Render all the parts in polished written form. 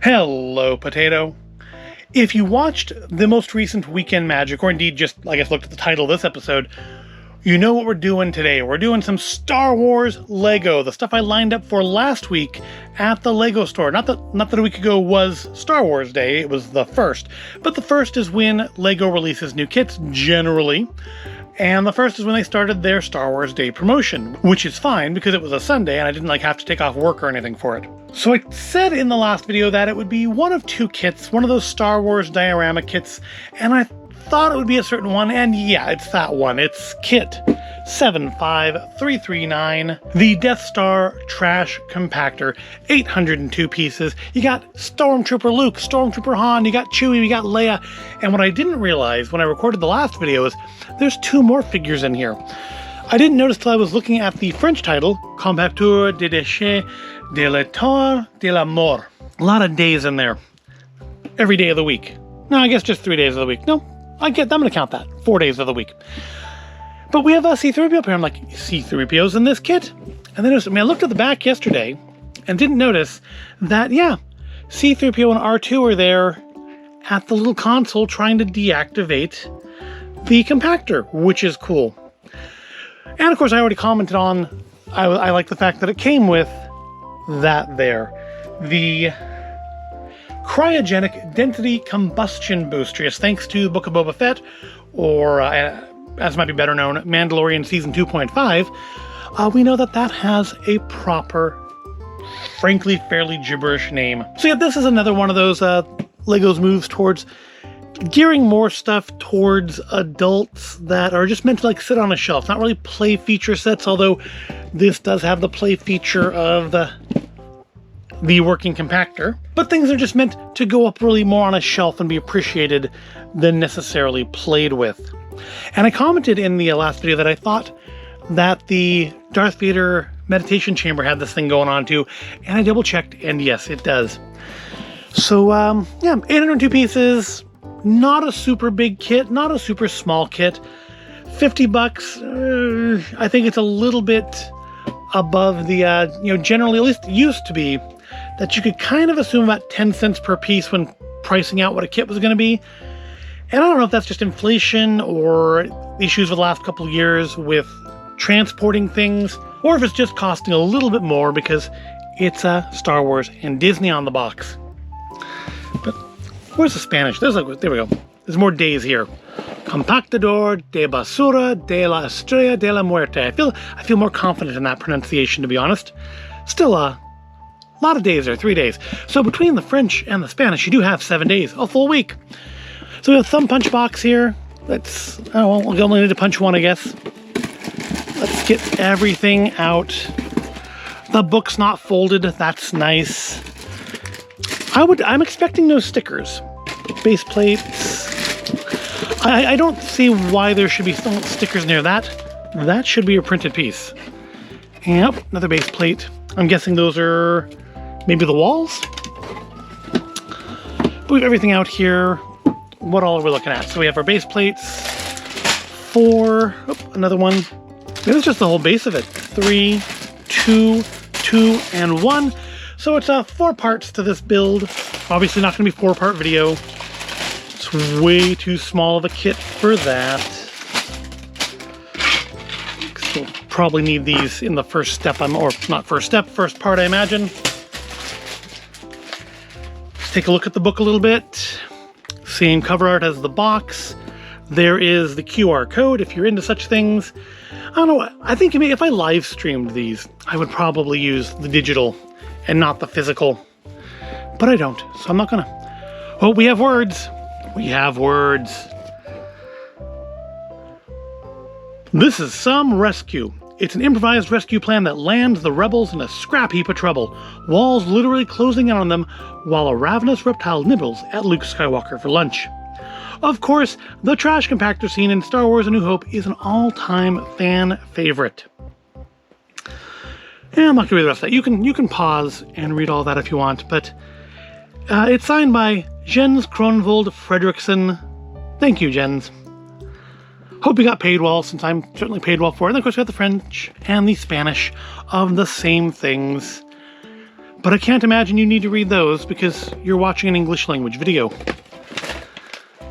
Hello, Potato. If you watched the most recent Weekend Magic, or indeed just, I guess, looked at the title of this episode, you know what we're doing today. We're doing some Star Wars Lego, the stuff I lined up for last week at the Lego store. Not that a week ago was Star Wars Day, it was the first. But the first is when Lego releases new kits, generally. And the first is when they started their Star Wars Day promotion, which is fine because it was a Sunday and I didn't have to take off work or anything for it. So I said in the last video that it would be one of two kits, one of those Star Wars diorama kits, and I thought it would be a certain one, and yeah, it's that one. It's kit 75339, the Death Star Trash Compactor, 802 pieces. You got Stormtrooper Luke, Stormtrooper Han, you got Chewie, you got Leia, and what I didn't realize when I recorded the last video is there's two more figures in here. I didn't notice till I was looking at the French title, Compacteur de déchets de l'étoile de la mort. A lot of days in there. Every day of the week. No, I guess just 3 days of the week. No, I'm going to count that. 4 days of the week. But we have a C-3PO up here. I'm like, C-3PO's in this kit? And then I looked at the back yesterday and didn't notice that, yeah, C-3PO and R2 are there at the little console trying to deactivate the compactor, which is cool. And of course, I already commented on, I like the fact that it came with that there. The Cryogenic Density Combustion Booster. Yes, thanks to Book of Boba Fett, or as might be better known, Mandalorian Season 2.5, we know that has a proper, frankly, fairly gibberish name. So yeah, this is another one of those Lego's moves towards gearing more stuff towards adults that are just meant to sit on a shelf. Not really play feature sets, although this does have the play feature of the working compactor. But things are just meant to go up really more on a shelf and be appreciated than necessarily played with. And I commented in the last video that I thought that the Darth Vader meditation chamber had this thing going on too, and I double checked, and yes, it does. So yeah, 802 pieces. Not a super big kit, not a super small kit. $50. I think it's a little bit above the, generally, at least it used to be, that you could kind of assume about 10 cents per piece when pricing out what a kit was going to be. And I don't know if that's just inflation or issues with the last couple of years with transporting things, or if it's just costing a little bit more because it's Star Wars and Disney on the box. But where's the Spanish? There we go. There's more days here. Compactador de basura de la estrella de la muerte. I feel more confident in that pronunciation, to be honest. Still a lot of days there, 3 days. So between the French and the Spanish, you do have 7 days, a full week. So we have a thumb punch box here. We'll only need to punch one, I guess. Let's get everything out. The book's not folded. That's nice. I'm expecting no stickers. Base plates. I don't see why there should be stickers near that. That should be a printed piece. Yep, another base plate. I'm guessing those are maybe the walls. But we have everything out here. What all are we looking at? So we have our base plates. 4. Another one. This is just the whole base of it. 3, 2, 2, and 1. So it's 4 parts to this build. Obviously not going to be 4-part video. It's way too small of a kit for that. So we'll probably need these in the first step, first part, I imagine. Let's take a look at the book a little bit. Same cover art as the box. There is the QR code if you're into such things. I don't know, I think if I live streamed these, I would probably use the digital and not the physical. But I don't, so I'm not gonna. Oh, we have words. We have words. This is some rescue. It's an improvised rescue plan that lands the rebels in a scrap heap of trouble. Walls literally closing in on them while a ravenous reptile nibbles at Luke Skywalker for lunch. Of course, the trash compactor scene in Star Wars A New Hope is an all-time fan favorite. And I'm not going to read the rest of that. You can pause and read all that if you want, but it's signed by Jens Kronvold Fredrickson. Thank you, Jens. Hope you got paid well, since I'm certainly paid well for it. And of course, we got the French and the Spanish of the same things. But I can't imagine you need to read those because you're watching an English language video.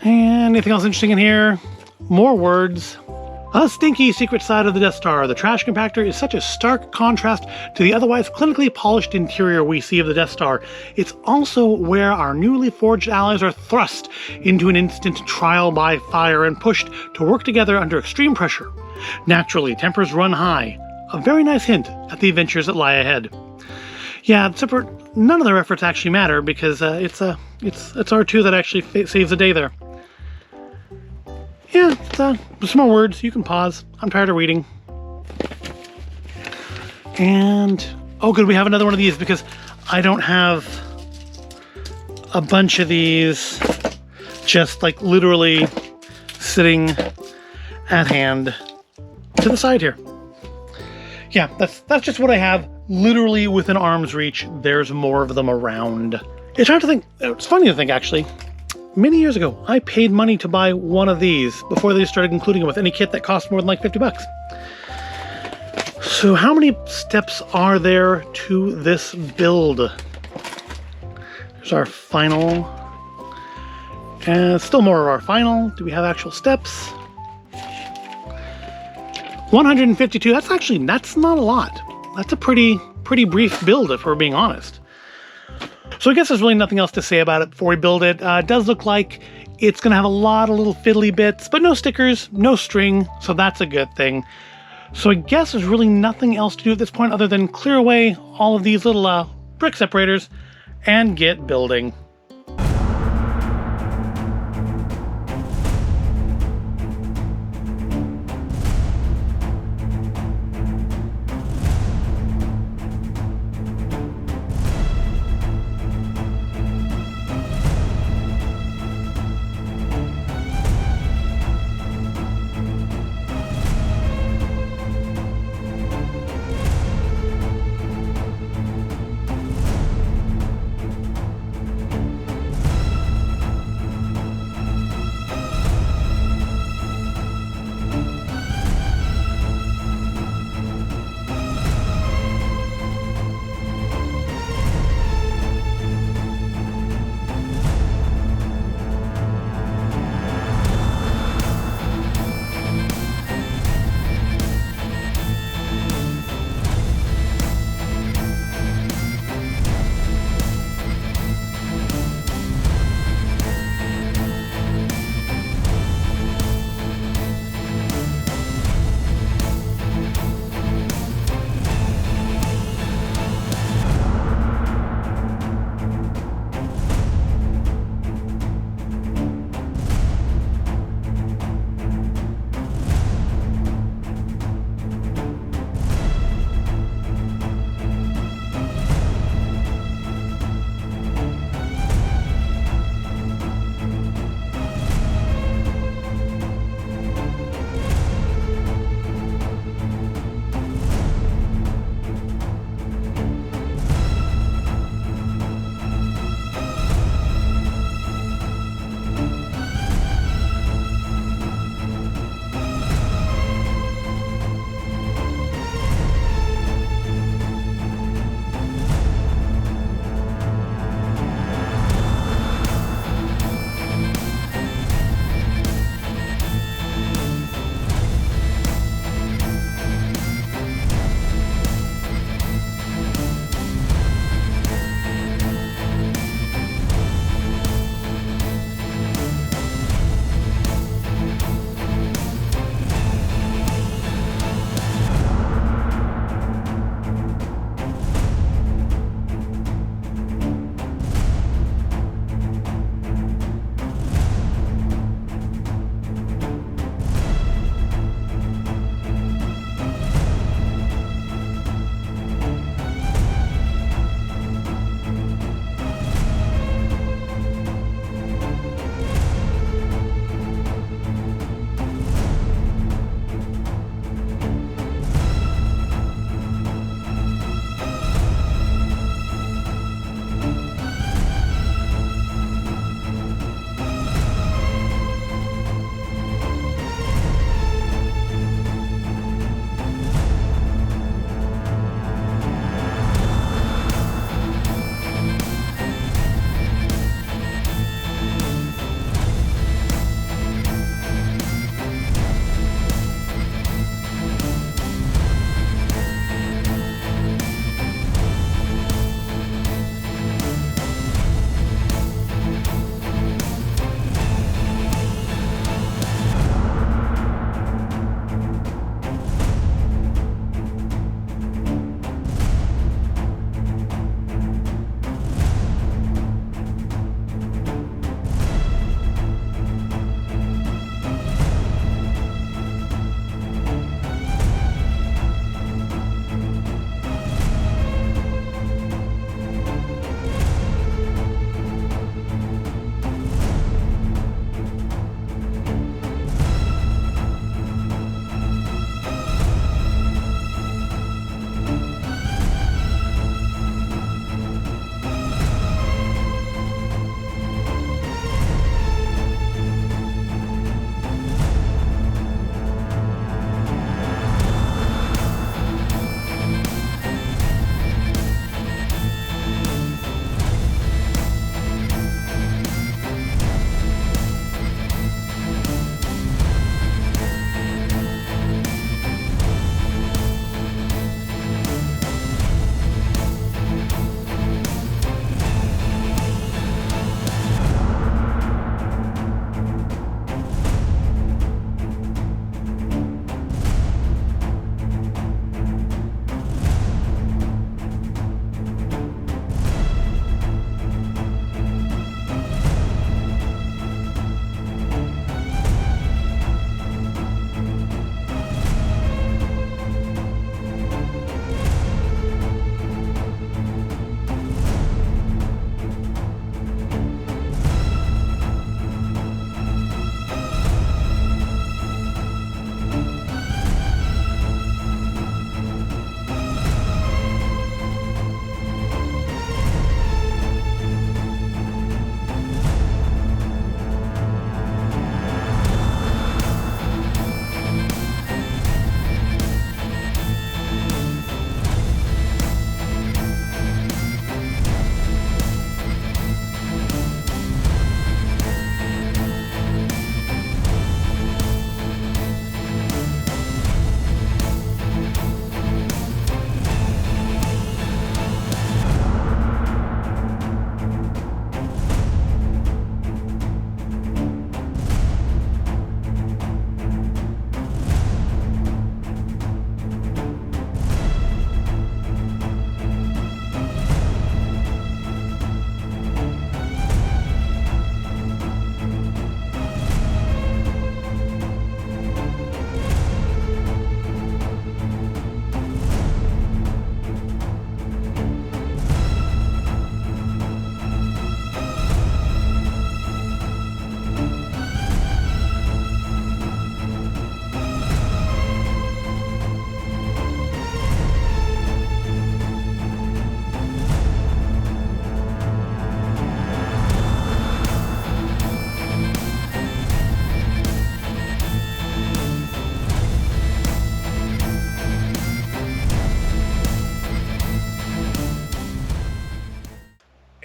And anything else interesting in here? More words. A stinky secret side of the Death Star. The trash compactor is such a stark contrast to the otherwise clinically polished interior we see of the Death Star. It's also where our newly forged allies are thrust into an instant trial by fire and pushed to work together under extreme pressure. Naturally, tempers run high. A very nice hint at the adventures that lie ahead. Yeah, none of their efforts actually matter because it's R2 that actually saves the day there. Yeah, some more words. You can pause. I'm tired of reading. And, oh good, we have another one of these because I don't have a bunch of these just like literally sitting at hand to the side here. Yeah, that's just what I have literally within arm's reach. There's more of them around. It's hard to think. It's funny to think actually. Many years ago, I paid money to buy one of these before they started including it with any kit that cost more than like 50 bucks. So how many steps are there to this build? There's our final. And still more of our final. Do we have actual steps? 152. That's not a lot. That's a pretty brief build if we're being honest. So I guess there's really nothing else to say about it before we build it. It does look like it's going to have a lot of little fiddly bits, but no stickers, no string, so that's a good thing. So I guess there's really nothing else to do at this point other than clear away all of these little brick separators and get building.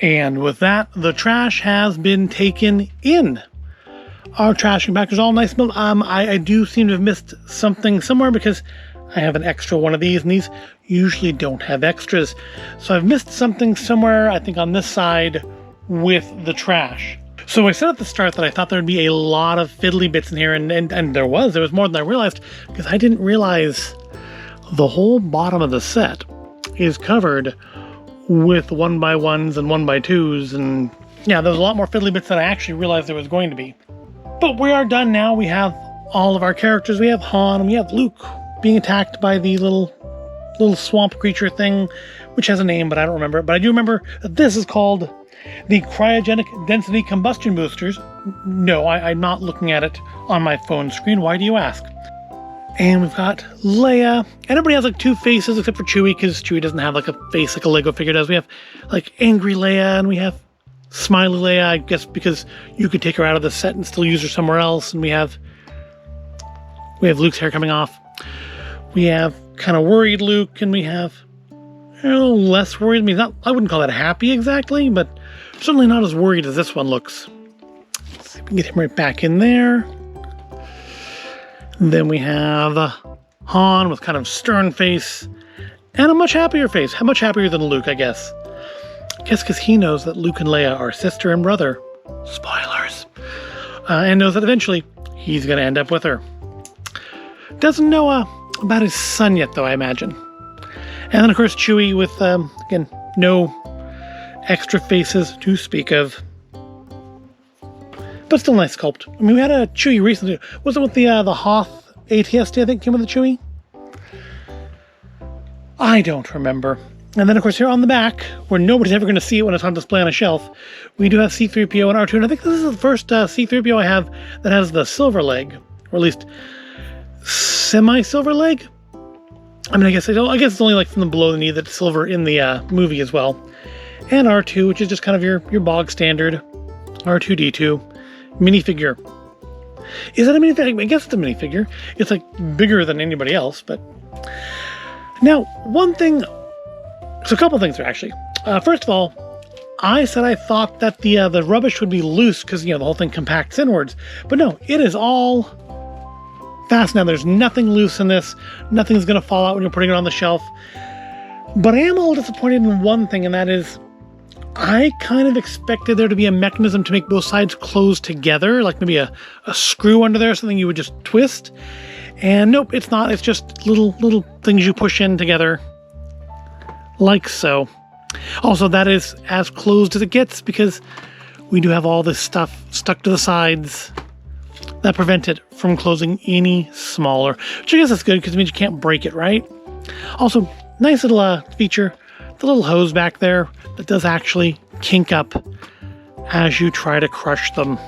And with that, the trash has been taken in. Our trash compactor is all nice. I do seem to have missed something somewhere because I have an extra one of these, and these usually don't have extras. So I've missed something somewhere, I think on this side, with the trash. So I said at the start that I thought there'd be a lot of fiddly bits in here, and there was more than I realized, because I didn't realize the whole bottom of the set is covered with 1x1s and 1x2s, and yeah, there's a lot more fiddly bits than I actually realized there was going to be. But we are done now. We have all of our characters. We have Han, and we have Luke being attacked by the little swamp creature thing, which has a name, but I don't remember it. But I do remember that this is called the cryogenic density combustion boosters. No, I'm not looking at it on my phone screen. Why do you ask? And we've got Leia, and everybody has like two faces except for Chewie, because Chewie doesn't have like a face like a Lego figure does. We have like angry Leia, and we have smiley Leia, I guess because you could take her out of the set and still use her somewhere else. And we have Luke's hair coming off. We have kind of worried Luke, and we have less worried. I mean, I wouldn't call that happy exactly, but certainly not as worried as this one looks. Let's see if we can get him right back in there. And then we have Han with kind of stern face and a much happier face. How much happier than Luke, I guess. I guess because he knows that Luke and Leia are sister and brother. Spoilers. And knows that eventually he's going to end up with her. Doesn't know about his son yet, though, I imagine. And then, of course, Chewie with, again, no extra faces to speak of. But still nice sculpt. I mean, we had a Chewie recently. Was it with the Hoth ATST, I think, came with the Chewie? I don't remember. And then, of course, here on the back, where nobody's ever going to see it when it's on display on a shelf, we do have C-3PO and R2. And I think this is the first C-3PO I have that has the silver leg. Or at least semi-silver leg? I mean, I guess it's only like from the below the knee that's silver in the movie as well. And R2, which is just kind of your bog standard R2-D2 minifigure. Is that a minifigure? I guess it's a minifigure. It's like bigger than anybody else, but now one thing. So a couple things there actually. First of all, I said I thought that the rubbish would be loose because the whole thing compacts inwards, but no, it is all fast now. There's nothing loose in this. Nothing's going to fall out when you're putting it on the shelf. But I am a little disappointed in one thing, and that is I kind of expected there to be a mechanism to make both sides close together, like maybe a screw under there, something you would just twist. And nope, it's not. It's just little things you push in together, like so. Also, that is as closed as it gets because we do have all this stuff stuck to the sides that prevent it from closing any smaller, which I guess is good because it means you can't break it, right? Also, nice little feature, the little hose back there that does actually kink up as you try to crush them.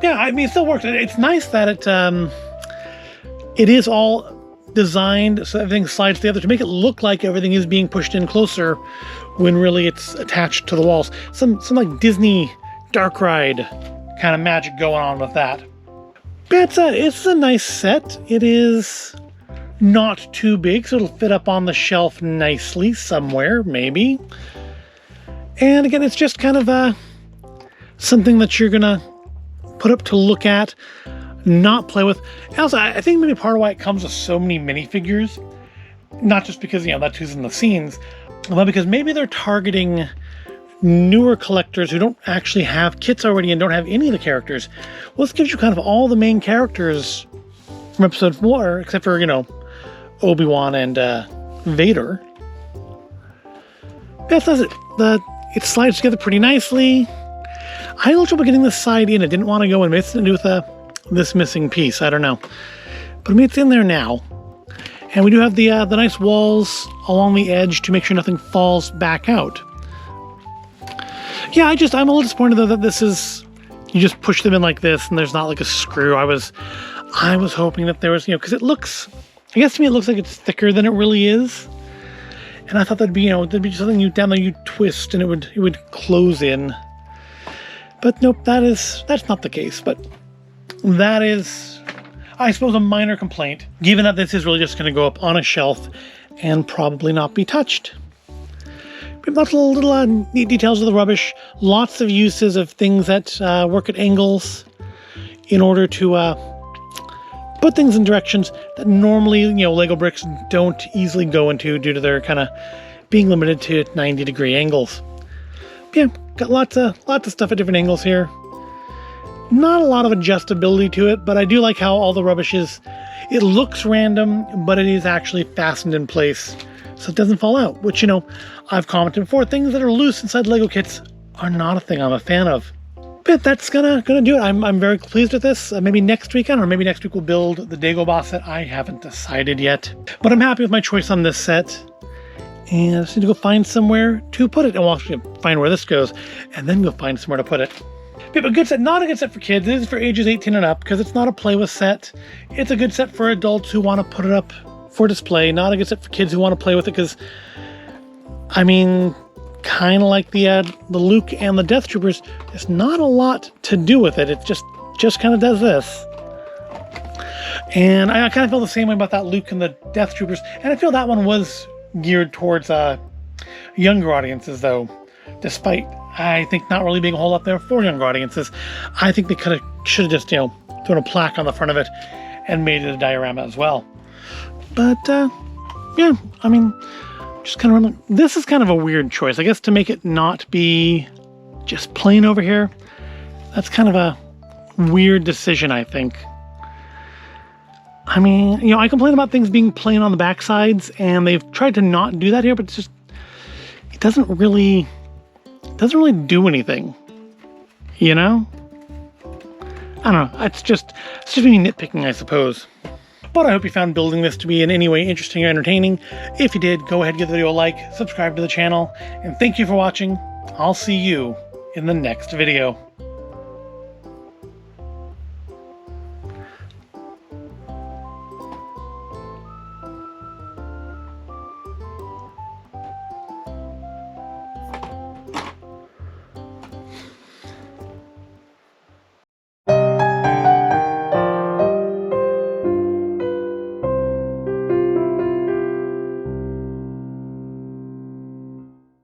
Yeah, I mean, it still works. It's nice that it is all designed so everything slides together to make it look like everything is being pushed in closer when really it's attached to the walls. Some like Disney dark ride kind of magic going on with that. But it's a nice set. It is not too big, so it'll fit up on the shelf nicely somewhere, maybe. And again, it's just kind of something that you're gonna put up to look at, not play with. Also, I think maybe part of why it comes with so many minifigures, not just because that's who's in the scenes, but because maybe they're targeting newer collectors who don't actually have kits already and don't have any of the characters. Well, this gives you kind of all the main characters from episode 4, except for Obi-Wan and Vader. That does it. It slides together pretty nicely. I had a little trouble getting this side in. I didn't want to go and mix it into with this missing piece. I don't know. But I mean, it's in there now. And we do have the nice walls along the edge to make sure nothing falls back out. Yeah, I'm a little disappointed though that this is, you just push them in like this and there's not like a screw. I was hoping that there was, because it looks, I guess to me it looks like it's thicker than it really is. And I thought there'd be something down there you twist and it would close in. But nope, that's not the case. But that is, I suppose, a minor complaint, given that this is really just going to go up on a shelf and probably not be touched. Lots of little neat details of the rubbish. Lots of uses of things that work at angles in order to put things in directions that normally, Lego bricks don't easily go into due to their kind of being limited to 90-degree angles. Yeah, got lots of stuff at different angles here. Not a lot of adjustability to it, but I do like how all the rubbish is, it looks random, but it is actually fastened in place so it doesn't fall out, which, I've commented before, things that are loose inside Lego kits are not a thing I'm a fan of. But that's gonna do it. I'm very pleased with this. Maybe next week, I don't know, maybe next week we'll build the Dago Boss set. I haven't decided yet, but I'm happy with my choice on this set. And I just need to go find somewhere to put it. And we'll actually find where this goes, and then go find somewhere to put it. But a good set, not a good set for kids. It is for ages 18 and up, because it's not a play with set. It's a good set for adults who want to put it up for display. Not a good set for kids who want to play with it, because, kind of like the Luke and the Death Troopers, there's not a lot to do with it. It just kind of does this. And I kind of feel the same way about that Luke and the Death Troopers. And I feel that one was geared towards younger audiences, though, despite I think not really being a whole lot there for younger audiences. I think they should have just thrown a plaque on the front of it and made it a diorama as well. But yeah, just kind of this is kind of a weird choice, I guess, to make it not be just plain over here. That's kind of a weird decision, I think. I complain about things being plain on the back sides, and they've tried to not do that here, but it doesn't really do anything, I don't know, it's just me nitpicking, I suppose. But I hope you found building this to be in any way interesting or entertaining. If you did, go ahead and give the video a like, subscribe to the channel, and thank you for watching. I'll see you in the next video.